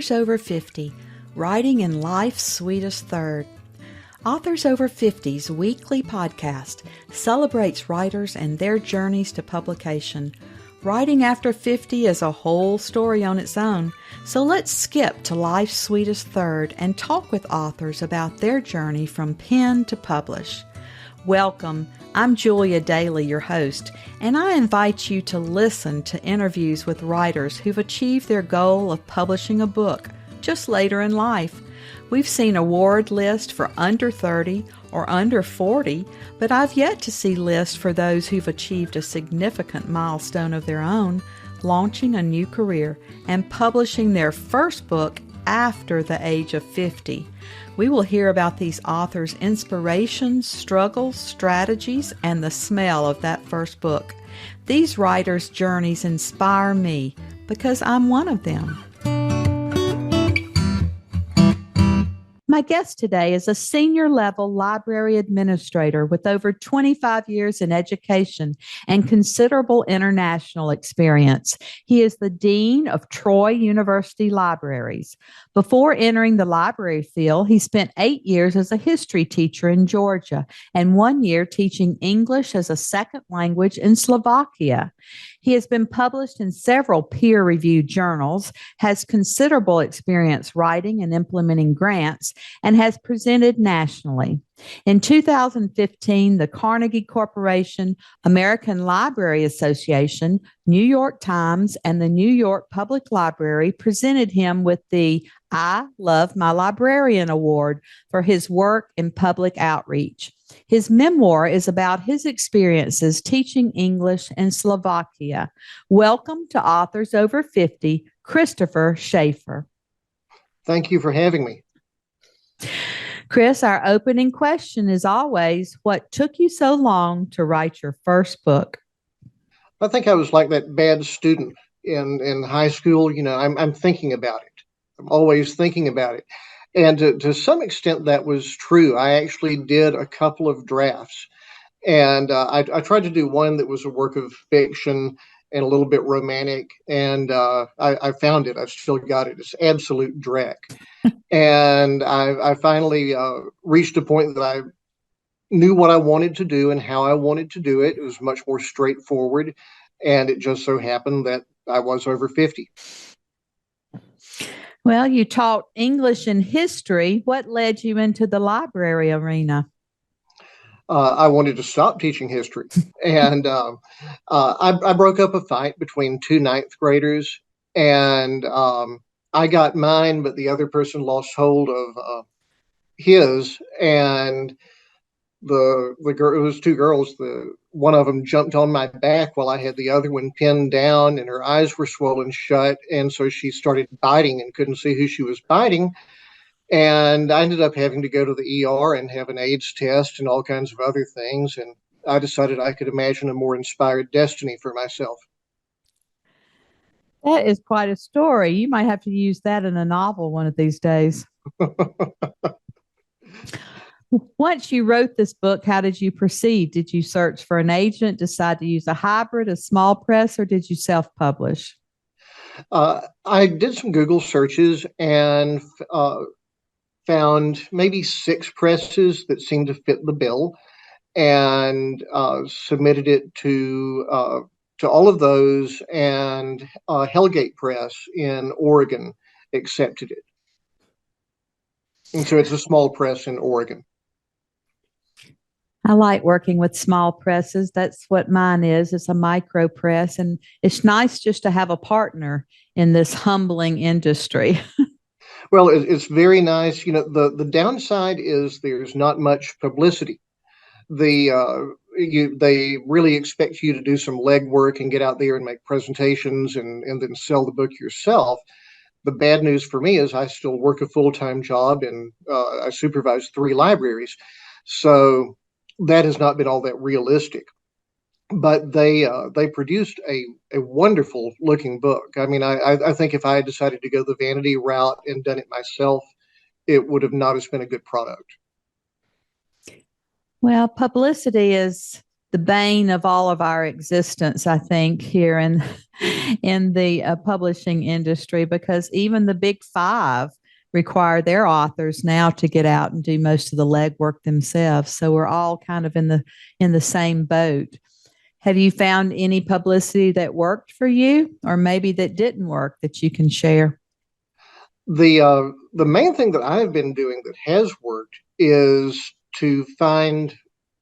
Authors Over 50, Writing in Life's Sweetest Third. Authors Over 50's weekly podcast celebrates writers and their journeys to publication. Writing after 50 is a whole story on its own, so let's skip to life's sweetest third and talk with authors about their journey from pen to publish. Welcome. I'm Julia Daly, your host, and I invite you to listen to interviews with writers who've achieved their goal of publishing a book just later in life. We've seen award lists for under 30 or under 40, but I've yet to see lists for those who've achieved a significant milestone of their own, launching a new career and publishing their first book after the age of 50. We will hear about these authors' inspirations, struggles, strategies, and the smell of that first book. These writers' journeys inspire me because I'm one of them. My guest today is a senior-level library administrator with over 25 years in education and considerable international experience. He is the dean of Troy University Libraries. Before entering the library field, he spent 8 years as a history teacher in Georgia and 1 year teaching English as a second language in Slovakia. He has been published in several peer-reviewed journals, has considerable experience writing and implementing grants, and has presented nationally. In 2015, the Carnegie Corporation, American Library Association, New York Times, and the New York Public Library presented him with the I Love My Librarian Award for his work in public outreach. His memoir is about his experiences teaching English in Slovakia. Welcome to Authors Over 50, Christopher Shaffer. Thank you for having me. Chris, our opening question is always, what took you so long to write your first book? I think I was like that bad student in high school. I'm thinking about it. I'm always thinking about it. And to some extent, that was true. I actually did a couple of drafts. And I tried to do one that was a work of fiction and a little bit romantic. And I found it. I've still got it. It's absolute dreck. And I finally reached a point that I knew what I wanted to do and how I wanted to do it. It was much more straightforward. And it just so happened that I was over 50. Well, you taught English and history. What led you into the library arena? I wanted to stop teaching history. And I broke up a fight between two ninth graders. And I got mine, but the other person lost hold of his. And the girl, it was two girls. One of them jumped on my back while I had the other one pinned down, and her eyes were swollen shut. And so she started biting and couldn't see who she was biting. And I ended up having to go to the ER and have an AIDS test and all kinds of other things. And I decided I could imagine a more inspired destiny for myself. That is quite a story. You might have to use that in a novel one of these days. Once you wrote this book, how did you proceed? Did you search for an agent, decide to use a hybrid, a small press, or did you self-publish? I did some Google searches and found maybe 6 presses that seemed to fit the bill, and submitted it to all of those, and Hellgate Press in Oregon accepted it. And so it's a small press in Oregon. I like working with small presses. That's what mine is. It's a micro press, and it's nice just to have a partner in this humbling industry. Well, it's very nice. The downside is there's not much publicity. They really expect you to do some legwork and get out there and make presentations and then sell the book yourself. The bad news for me is I still work a full-time job, and I supervise 3 libraries. So that has not been all that realistic. But they produced a wonderful looking book. I mean, I think if I had decided to go the vanity route and done it myself, it would have not have been a good product. Well, publicity is the bane of all of our existence, I think, here in the publishing industry, because even the big five require their authors now to get out and do most of the legwork themselves. So we're all kind of in the same boat. Have you found any publicity that worked for you, or maybe that didn't work that you can share? The main thing that I've been doing that has worked is to find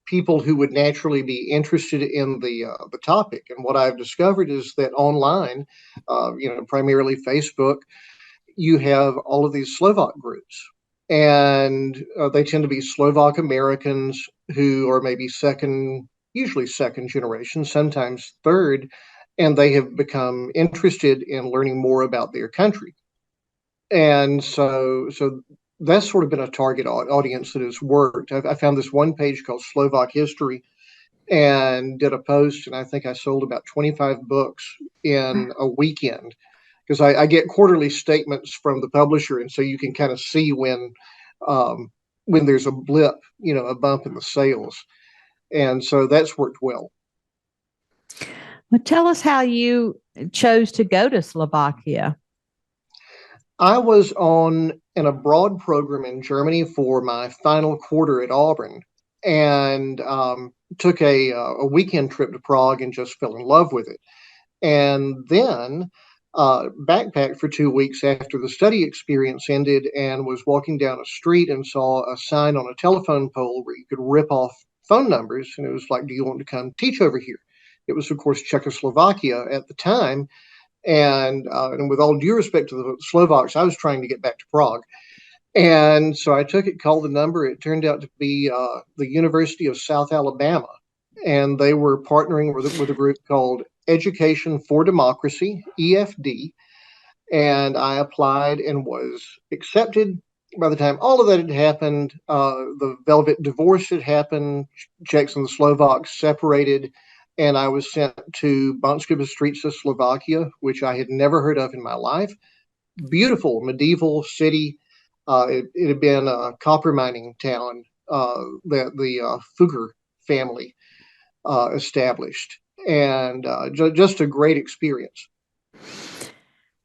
people who would naturally be interested in the topic. And what I've discovered is that online, primarily Facebook, you have all of these Slovak groups, and they tend to be Slovak Americans who are maybe usually second generation, sometimes third, and they have become interested in learning more about their country. And so that's sort of been a target audience that has worked. I found this one page called Slovak History and did a post, and I think I sold about 25 books in a weekend, because I get quarterly statements from the publisher, and so you can kind of see when there's a blip, a bump in the sales, and so that's worked well. Well, tell us how you chose to go to Slovakia. I was on an abroad program in Germany for my final quarter at Auburn, and took a weekend trip to Prague and just fell in love with it. And then backpacked for 2 weeks after the study experience ended, and was walking down a street and saw a sign on a telephone pole where you could rip off phone numbers. And it was like, do you want to come teach over here? It was, of course, Czechoslovakia at the time. And with all due respect to the Slovaks, I was trying to get back to Prague. And so I took it, called the number. It turned out to be the University of South Alabama. And they were partnering with a group called Education for Democracy, EFD. And I applied and was accepted. By the time all of that had happened, the Velvet divorce had happened. Czechs and the Slovaks separated. And I was sent to Banska Bystrica, Slovakia, which I had never heard of in my life. Beautiful medieval city. It had been a copper mining town that the Fugger family established, and just a great experience.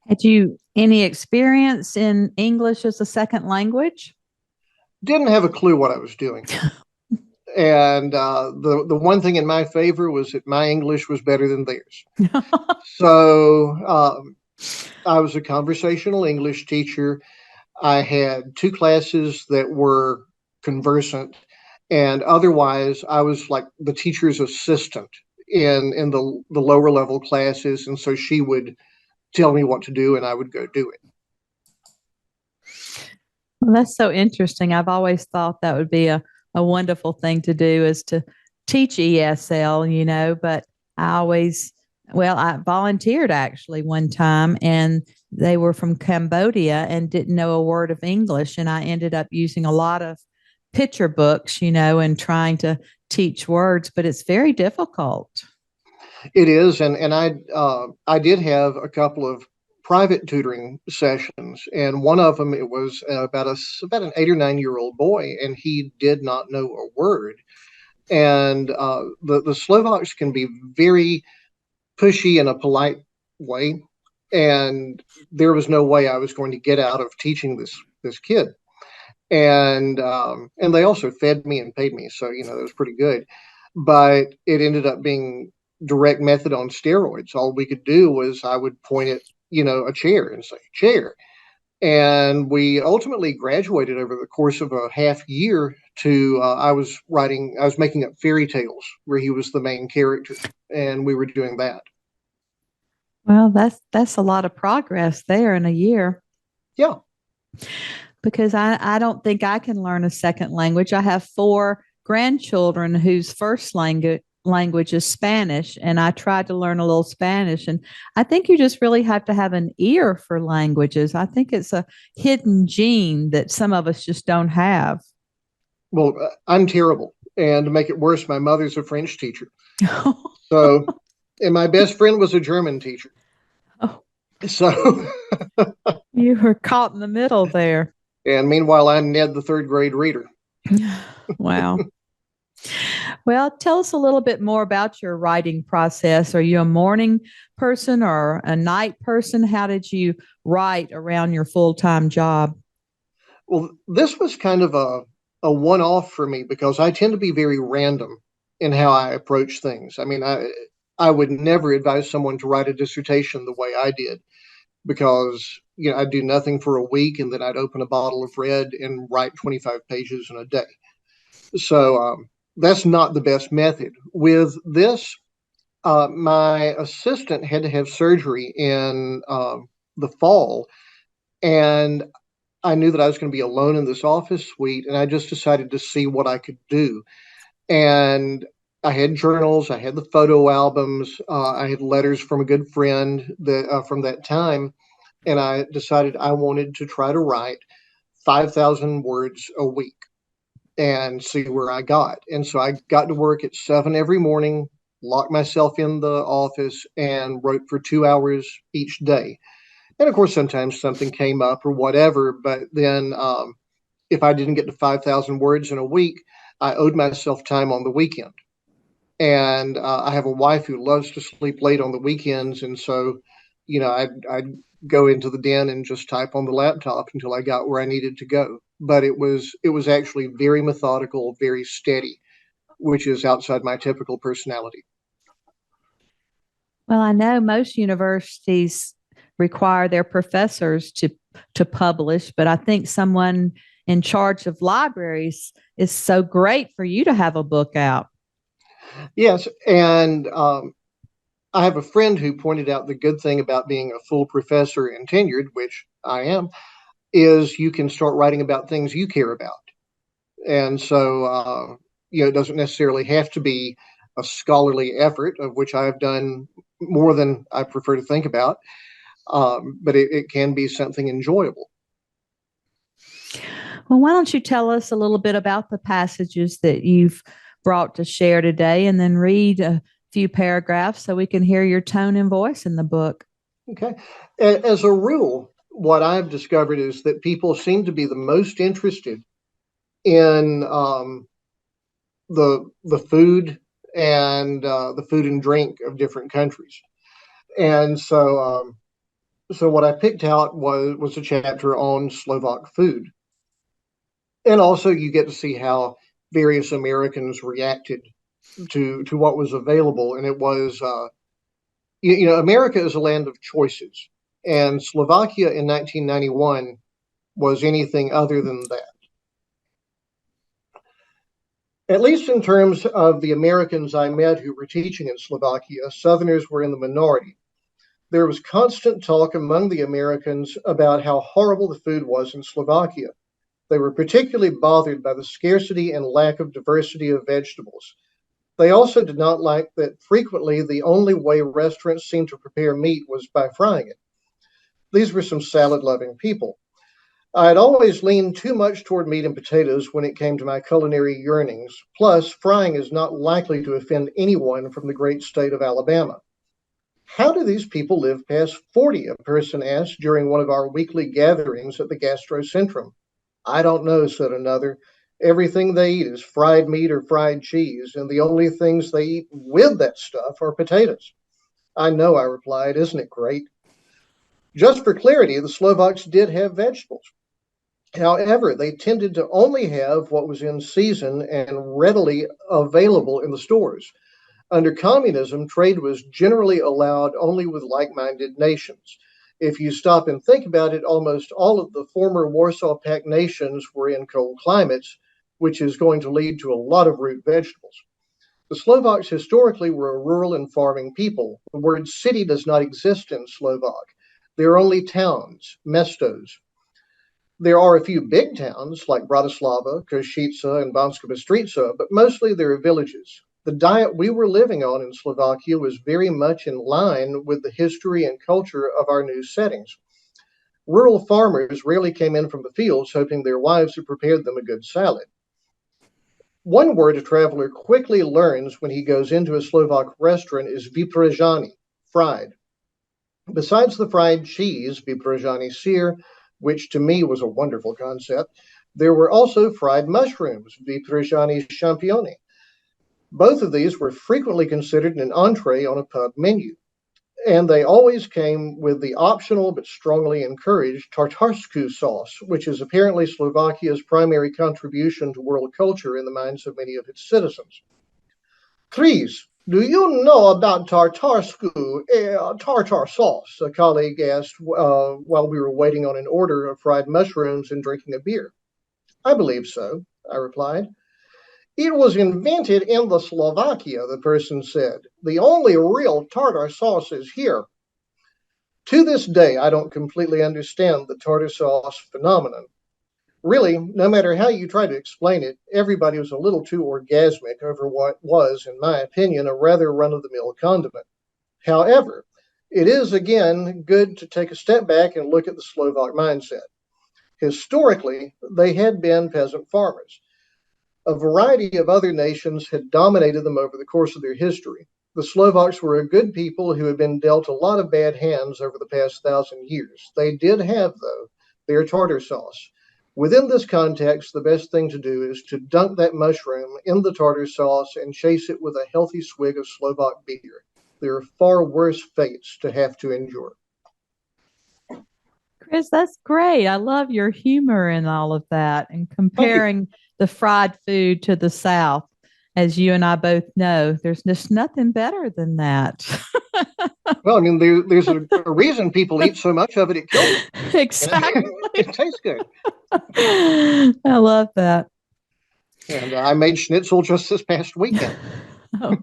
Had you any experience in English as a second language? Didn't have a clue what I was doing. And the one thing in my favor was that my English was better than theirs. So I was a conversational English teacher. I had 2 classes that were conversant, and otherwise I was like the teacher's assistant in the lower level classes. And so she would tell me what to do, and I would go do it. Well, that's so interesting. I've always thought that would be a wonderful thing to do, is to teach ESL, but I volunteered actually one time, and they were from Cambodia and didn't know a word of English. And I ended up using a lot of picture books, and trying to teach words, but it's very difficult. It is. And I did have a couple of private tutoring sessions, and one of them, it was about an 8 or 9 year old boy, and he did not know a word. And the Slovaks can be very pushy in a polite way, and there was no way I was going to get out of teaching this kid. And they also fed me and paid me, so that was pretty good. But it ended up being direct method on steroids. All we could do was I would point at a chair and say, chair. And we ultimately graduated over the course of a half year to I was making up fairy tales where he was the main character, and we were doing that. Well, that's a lot of progress there in a year. Yeah. Because I don't think I can learn a second language. I have 4 grandchildren whose first language is Spanish, and I tried to learn a little Spanish, and I think you just really have to have an ear for languages. I think it's a hidden gene that some of us just don't have. Well, I'm terrible, and to make it worse, my mother's a French teacher. So, and my best friend was a German teacher. Oh. So you were caught in the middle there. And meanwhile, I'm Ned, the 3rd grade reader. Wow. Well, tell us a little bit more about your writing process. Are you a morning person or a night person? How did you write around your full time job? Well, this was kind of a one off for me because I tend to be very random in how I approach things. I mean, I would never advise someone to write a dissertation the way I did because I'd do nothing for a week and then I'd open a bottle of red and write 25 pages in a day. So that's not the best method. With this, my assistant had to have surgery in the fall, and I knew that I was going to be alone in this office suite, and I just decided to see what I could do. And I had journals, I had the photo albums, I had letters from a good friend from that time, and I decided I wanted to try to write 5,000 words a week and see where I got. And so I got to work at 7 every morning, locked myself in the office, and wrote for 2 hours each day. And of course, sometimes something came up or whatever, but then if I didn't get to 5,000 words in a week, I owed myself time on the weekend. And I have a wife who loves to sleep late on the weekends. And so, I'd go into the den and just type on the laptop until I got where I needed to go. But it was actually very methodical, very steady, which is outside my typical personality. Well, I know most universities require their professors to publish, but I think someone in charge of libraries is so great for you to have a book out. Yes, and I have a friend who pointed out the good thing about being a full professor and tenured, which I am, is you can start writing about things you care about. And so, it doesn't necessarily have to be a scholarly effort, of which I've done more than I prefer to think about, but it can be something enjoyable. Well, why don't you tell us a little bit about the passages that you've brought to share today and then read a few paragraphs so we can hear your tone and voice in the book? Okay. As a rule, what I've discovered is that people seem to be the most interested in the food and the food and drink of different countries. And so what I picked out was a chapter on Slovak food, and also you get to see how various Americans reacted to what was available, and it was America is a land of choices, and Slovakia in 1991 was anything other than that. At least in terms of the Americans I met who were teaching in Slovakia, Southerners were in the minority. There was constant talk among the Americans about how horrible the food was in Slovakia. They were particularly bothered by the scarcity and lack of diversity of vegetables. They also did not like that frequently the only way restaurants seemed to prepare meat was by frying it. These were some salad loving people. I had always leaned too much toward meat and potatoes when it came to my culinary yearnings. Plus, frying is not likely to offend anyone from the great state of Alabama. How do these people live past 40? A person asked during one of our weekly gatherings at the Gastrocentrum. I don't know, said another. Everything they eat is fried meat or fried cheese, and the only things they eat with that stuff are potatoes. I know, I replied. Isn't it great? Just for clarity, the Slovaks did have vegetables. However, they tended to only have what was in season and readily available in the stores. Under communism, trade was generally allowed only with like minded nations. If you stop and think about it, almost all of the former Warsaw Pact nations were in cold climates, which is going to lead to a lot of root vegetables. The Slovaks historically were a rural and farming people. The word city does not exist in Slovak. There are only towns, mestos. There are a few big towns like Bratislava, Košice, and Banska Bystrica, but mostly there are villages. The diet we were living on in Slovakia was very much in line with the history and culture of our new settings. Rural farmers rarely came in from the fields hoping their wives had prepared them a good salad. One word a traveler quickly learns when he goes into a Slovak restaurant is vypražani, fried. Besides the fried cheese, vypražani syr, which to me was a wonderful concept, there were also fried mushrooms, vypražani championi. Both of these were frequently considered an entree on a pub menu, and they always came with the optional but strongly encouraged tartarsku sauce, which is apparently Slovakia's primary contribution to world culture in the minds of many of its citizens. Chris, do you know about tartar sauce? A colleague asked while we were waiting on an order of fried mushrooms and drinking a beer. I believe so, I replied. It was invented in the Slovakia, the person said. The only real tartar sauce is here. To this day, I don't completely understand the tartar sauce phenomenon. Really, no matter how you try to explain it, everybody was a little too orgasmic over what was, in my opinion, a rather run of the mill condiment. However, it is again good to take a step back and look at the Slovak mindset. Historically, they had been peasant farmers. A variety of other nations had dominated them over the course of their history. The Slovaks were a good people who had been dealt a lot of bad hands over the past 1,000 years. They did have, though, their tartar sauce. Within this context, the best thing to do is to dunk that mushroom in the tartar sauce and chase it with a healthy swig of Slovak beer. There are far worse fates to have to endure. Chris, that's great. I love your humor in all of that and Thank you. comparing the fried food to the South. As you and I both know, there's just nothing better than that. Well, I mean, there's a reason people eat so much of it, it kills them. Exactly. It tastes good. I love that. And I made schnitzel just this past weekend. Oh,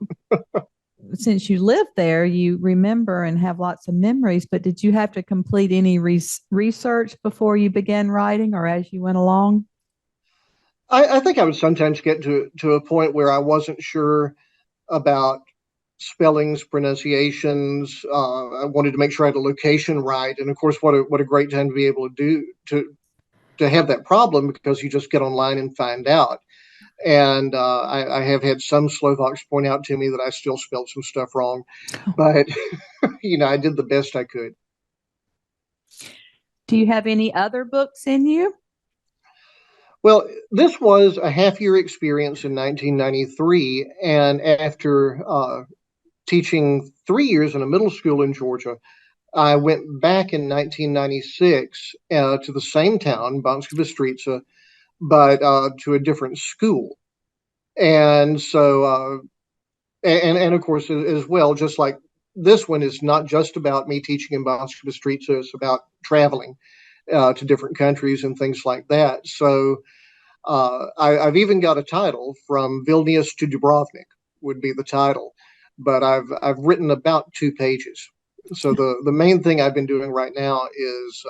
since you live there, you remember and have lots of memories, but did you have to complete any research before you began writing or as you went along? I think I would sometimes get to a point where I wasn't sure about spellings, pronunciations. I wanted to make sure I had the location right, and of course, what a great time to be able to do to have that problem because you just get online and find out. And I have had some Slovaks point out to me that I still spelled some stuff wrong, but I did the best I could. Do you have any other books in you? Well, this was a half year experience in 1993, and after teaching 3 years in a middle school in Georgia, I went back in 1996 to the same town, Banska Bystrica, but to a different school. And so, and of course, as well, just like this one is not just about me teaching in Banska Bystrica, it's about traveling to different countries and things like that. So I've even got a title from Vilnius to Dubrovnik would be the title, but I've written about 2 pages. So the main thing I've been doing right now is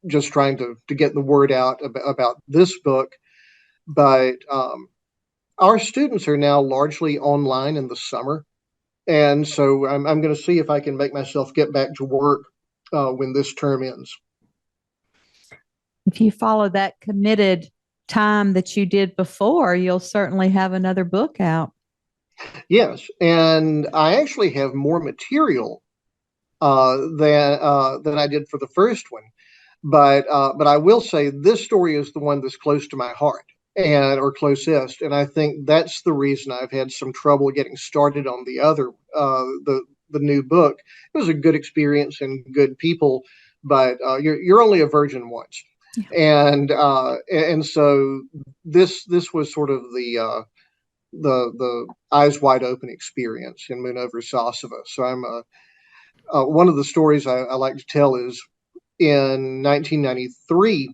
just trying to get the word out about this book. But our students are now largely online in the summer, and so I'm going to see if I can make myself get back to work when this term ends. If you follow that committed time that you did before, you'll certainly have another book out. Yes, and I actually have more material than I did for the first one. But I will say this story is the one that's close to my heart and or closest, and I think that's the reason I've had some trouble getting started on the other the new book. It was a good experience and good people, but you're only a virgin once, Yeah. and so this was sort of the eyes wide open experience in Moon over Sasova. So I'm one of the stories I like to tell is in 1993,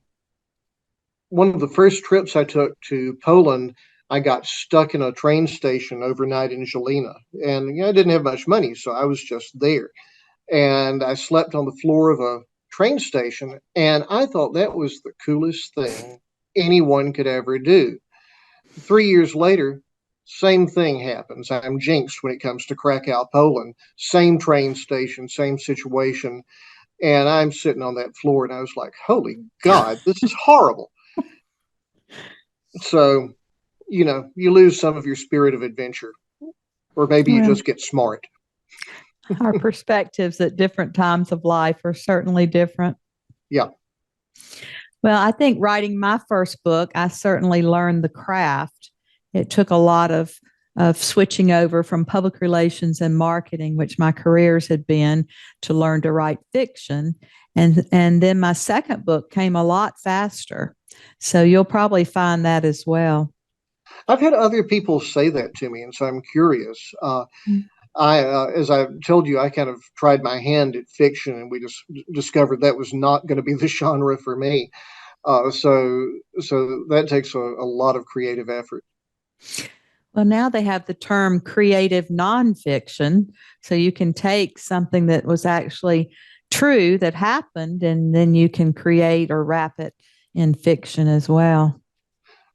one of the first trips I took to Poland, I got stuck in a train station overnight in Jelena. And I didn't have much money, so I was just there. And I slept on the floor of a train station, and I thought that was the coolest thing anyone could ever do. 3 years later, same thing happens. I'm jinxed when it comes to Krakow, Poland. Same train station, same situation. And I'm sitting on that floor and I was like, holy God, this is horrible. So, you lose some of your spirit of adventure, or maybe you Well, just get smart. our perspectives at different times of life are certainly different. Yeah. Well, I think writing my first book, I certainly learned the craft. It took a lot of of switching over from public relations and marketing, which my careers had been, to learn to write fiction. And then my second book came a lot faster. So you'll probably find that as well. I've had other people say that to me, and so I'm curious. Mm. As I told you, I kind of tried my hand at fiction, and we just discovered that was not going to be the genre for me. So that takes a lot of creative effort. Well, now they have the term creative nonfiction. So you can take something that was actually true that happened, and then you can create or wrap it in fiction as well.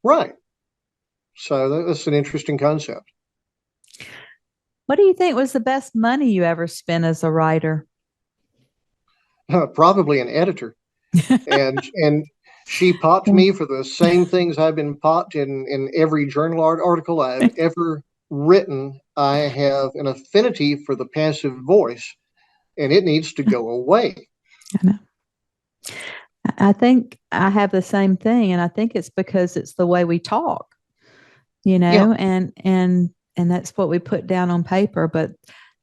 Right. So that's an interesting concept. What do you think was the best money you ever spent as a writer? Probably an editor, and she popped me for the same things I've been popped in every journal article I've ever written. I have an affinity for the passive voice, and it needs to go away. I know. I think I have the same thing, and I think it's because it's the way we talk, Yeah. and that's what we put down on paper. But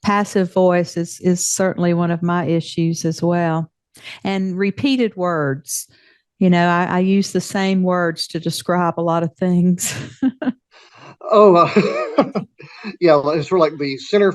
passive voice is certainly one of my issues as well, and repeated words. I use the same words to describe a lot of things. Oh, yeah. It's sort of like the Center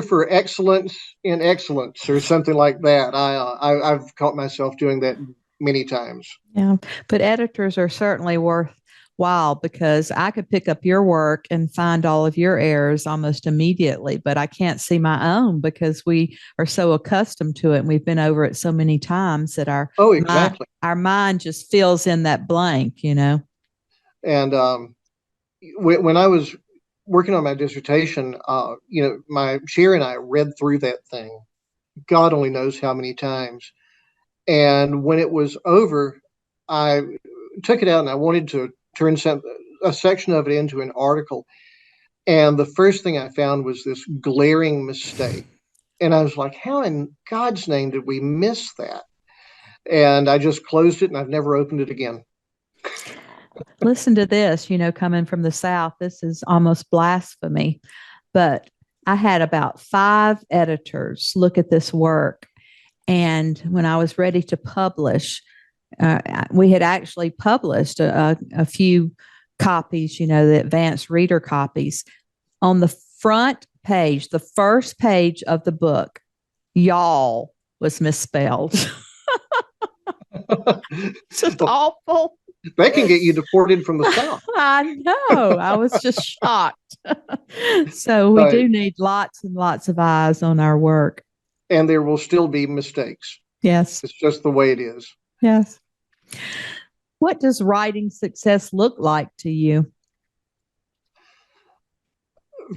for Excellence in Excellence, or something like that. I've caught myself doing that many times. Yeah, but editors are certainly worthwhile because I could pick up your work and find all of your errors almost immediately, but I can't see my own because we are so accustomed to it and we've been over it so many times that Oh, my exactly. our mind just fills in that blank. And when I was working on my dissertation, my chair and I read through that thing. God only knows how many times. And when it was over, I took it out and I wanted to turn a section of it into an article. And the first thing I found was this glaring mistake. And I was like, how in God's name did we miss that? And I just closed it and I've never opened it again. Listen to this, coming from the South, this is almost blasphemy, but I had about five editors look at this work. And when I was ready to publish, we had actually published a few copies, the advanced reader copies. On the front page, the first page of the book, y'all was misspelled. It's just Well, awful. they can get you deported from the South. I know. I was just shocked. So we Right. do need lots and lots of eyes on our work. And there will still be mistakes. Yes. It's just the way it is. Yes. What does writing success look like to you?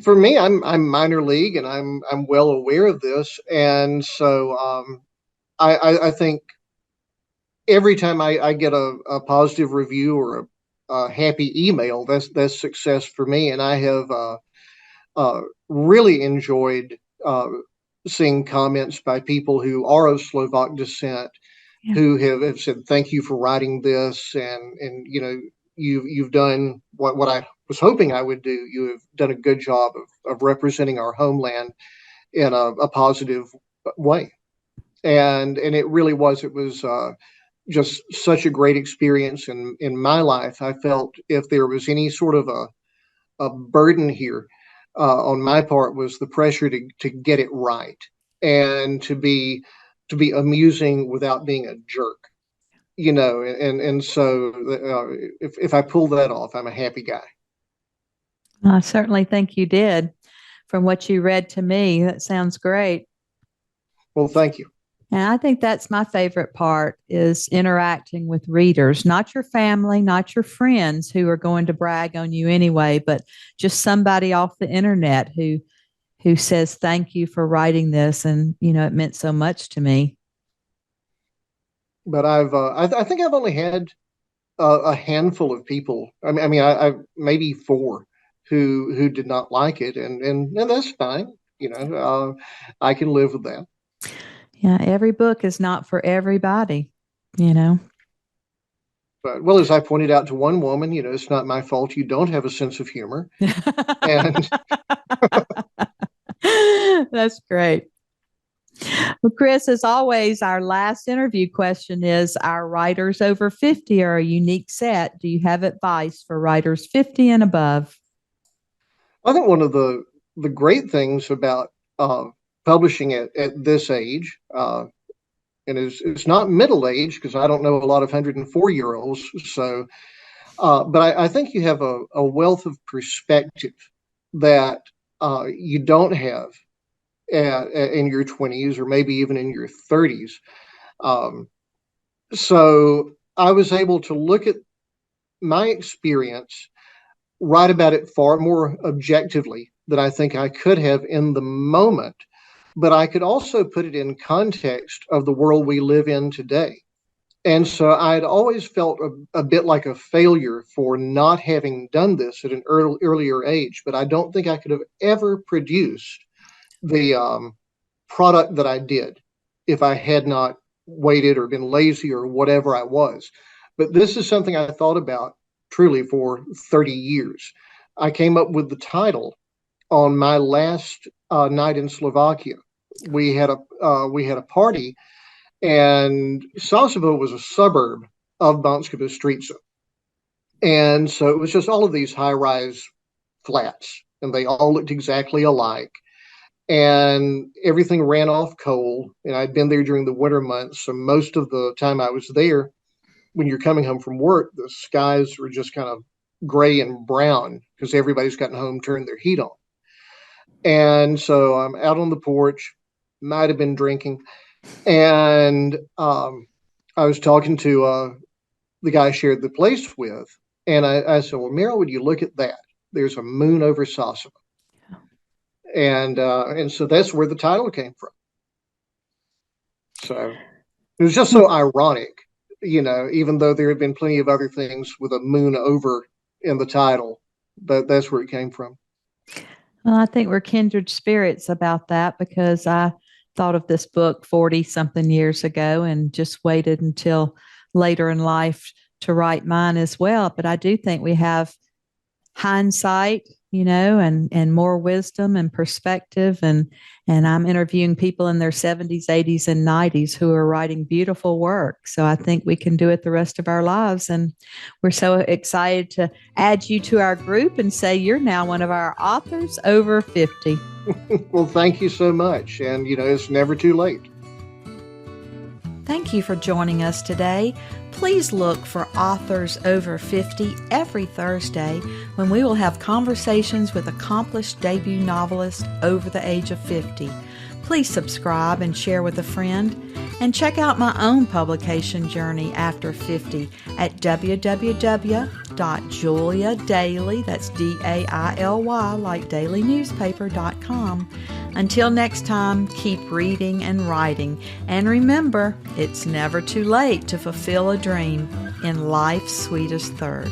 For me, I'm minor league, and I'm well aware of this, and so I think every time I get a positive review or a happy email, that's success for me, and I have really enjoyed seeing comments by people who are of Slovak descent Yeah. who have said thank you for writing this, and you've done what I was hoping I would do. You have done a good job of representing our homeland in a positive way, and it was just such a great experience in my life. I felt if there was any sort of a burden here on my part was the pressure to get it right and to be amusing without being a jerk, and so if I pull that off, I'm a happy guy. I certainly think you did. From what you read to me, that sounds great. Well, thank you. And I think that's my favorite part is interacting with readers, not your family, not your friends who are going to brag on you anyway, but just somebody off the internet who says thank you for writing this, and it meant so much to me. But I think I've only had a handful of people. I maybe four who did not like it, and that's fine. I can live with that. Yeah, every book is not for everybody, you know. But, well, as I pointed out to one woman, it's not my fault you don't have a sense of humor. And That's great. Well, Chris, as always, our last interview question is, our writers over 50 are a unique set. Do you have advice for writers 50 and above? I think one of the great things about publishing at this age, and it's not middle age because I don't know a lot of 104-year-olds. So, but I think you have a wealth of perspective that you don't have in your 20s or maybe even in your 30s. So I was able to look at my experience, write about it far more objectively than I think I could have in the moment, but I could also put it in context of the world we live in today. And so I'd always felt a bit like a failure for not having done this at an earlier age, but I don't think I could have ever produced the product that I did if I had not waited or been lazy or whatever I was. But this is something I thought about truly for 30 years. I came up with the title on my last night in Slovakia. We had a party, and Sasebo was a suburb of Banska Bystrica. And so it was just all of these high-rise flats, and they all looked exactly alike. And everything ran off coal. And I'd been there during the winter months. So most of the time I was there, when you're coming home from work, the skies were just kind of gray and brown because everybody's gotten home, turned their heat on. And so I'm out on the porch, might have been drinking. And I was talking to the guy I shared the place with. And I said, well, Meryl, would you look at that? There's a moon over Sasebo. And so that's where the title came from. So it was just so ironic, even though there had been plenty of other things with a moon over in the title, but that's where it came from. Well, I think we're kindred spirits about that, because I thought of this book 40 something years ago and just waited until later in life to write mine as well. But I do think we have hindsight, and more wisdom and perspective. And I'm interviewing people in their 70s, 80s, and 90s who are writing beautiful work. So I think we can do it the rest of our lives. And we're so excited to add you to our group and say you're now one of our authors over 50. Well, thank you so much. And, it's never too late. Thank you for joining us today. Please look for Authors Over 50 every Thursday, when we will have conversations with accomplished debut novelists over the age of 50. Please subscribe and share with a friend, and check out my own publication journey after 50 at www.juliadaily, that's D-A-I-L-Y, like dailynewspaper.com. Until next time, keep reading and writing. And remember, it's never too late to fulfill a dream in life's sweetest third.